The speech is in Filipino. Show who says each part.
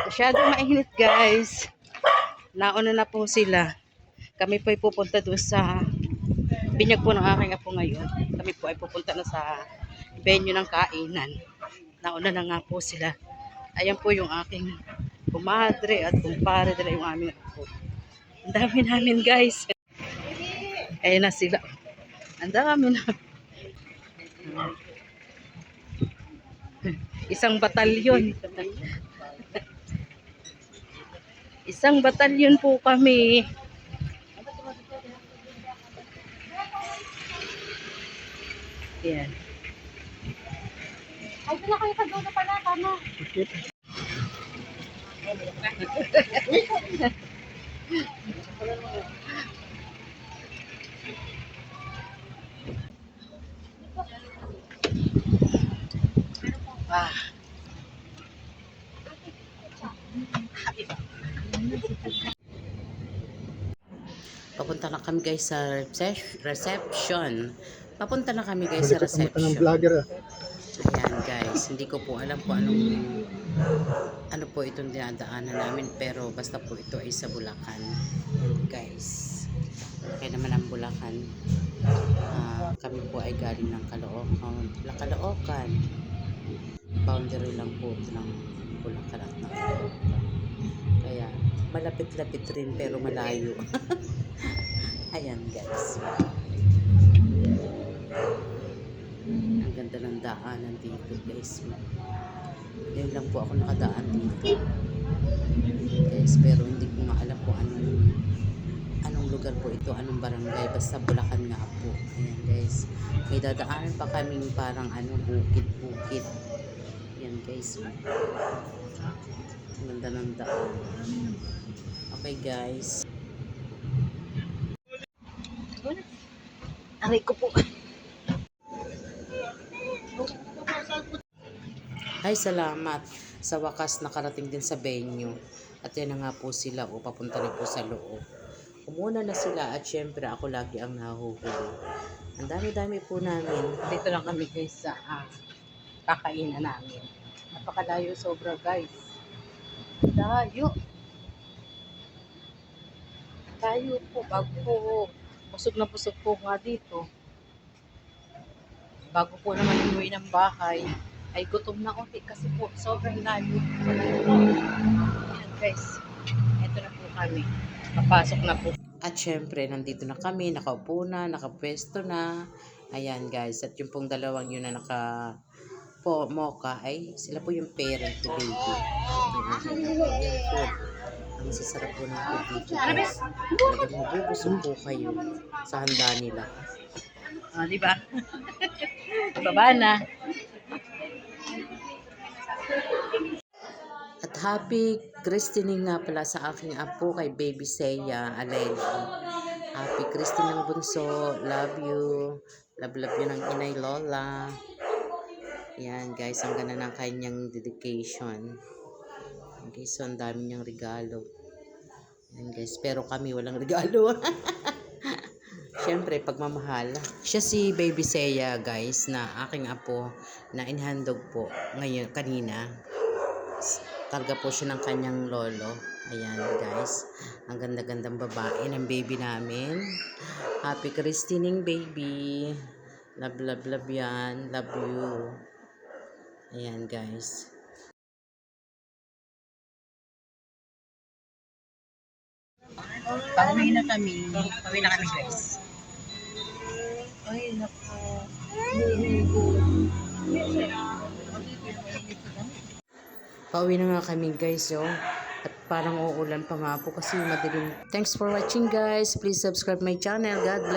Speaker 1: Masyadong mainit guys. Nauna na po sila. Kami po ay pupunta doon sa binyag po ng aking apo ngayon. Kami po ay pupunta na sa venue ng kainan. Nauna na nga po sila. Ayan po yung aking kumadre at kumpare dala yung aming apo. Ang dami namin guys. Ayan na sila. Ang dami na. Isang batalyon. Isang batalyon po kami. Yan.
Speaker 2: Ay, pala kayo kagawin pala, tama.
Speaker 1: Ah. Papunta na kami guys sa reception. Papunta na kami guys sa reception. Ayan guys, hindi ko po alam kung ano po itong dinadaanan namin, pero basta po ito ay sa Bulacan. Guys, kaya naman ang Bulacan. Kami po ay galing ng Caloocan. Boundary lang po ng Bulacan at ng Caloocan. Kaya malapit-lapit rin pero malayo. Ayan guys. Ang ganda ng daanan dito guys. Ngayon lang po ako nakadaan dito. Guys, pero hindi ko nga alam kung anong lugar po ito, anong barangay, basta Bulacan nga po. Ayan guys. May dadaanan pa kaming parang bukid-bukid. Ayan guys. Ang ganda ng daan. Okay guys. Aray ko po. Ay, salamat. Sa wakas nakarating din sa venue. At yan na nga po sila o papunta na po sa loob. Umuna na sila at syempre ako lagi ang nahuhuli. Ang dami-dami po namin. Dito lang kami guys sa kakainan namin. Napakalayo sobra guys. Layo. Layo po. Bago po. Busog na busog po nga dito. Bago po naman umuwi ng bahay, ay gutom na konti kasi po sobrang layo. Ayan guys, eto na po kami. Papasok na po. At syempre, nandito na kami, nakaupo na, nakapwesto na. Ayan guys, at yung pong dalawang yun na mocha ay sila po yung parent to baby. Yung food. Ang sasarap po ng food dito guys. Talagang mabubusog po kayo sa handa nila. Diba? Baba na. At happy christening nga pala sa aking apo kay Baby Seiya Aleli. Happy christening ng bunso. Love you. Love you ng inay Lola. Yan guys, ang ganda ng kanyang dedication. Okay, so ang dami niyang regalo. Yan guys, pero kami walang regalo. Siyempre, pagmamahal. Siya si Baby Seiya, guys, na aking apo na inhandog po ngayon, kanina. Karga po siya ng kanyang lolo. Ayan, guys. Ang ganda-gandang babae ng baby namin. Happy christening, baby. Love, love, love yan. Love you. Ayan, guys. Pauwi na kami. Pauwi na kami, guys. Ay, naku. Pauwi na nga kami guys, at parang uulan pa nga po kasi madilim. Thanks for watching guys. Please subscribe my channel. God bless.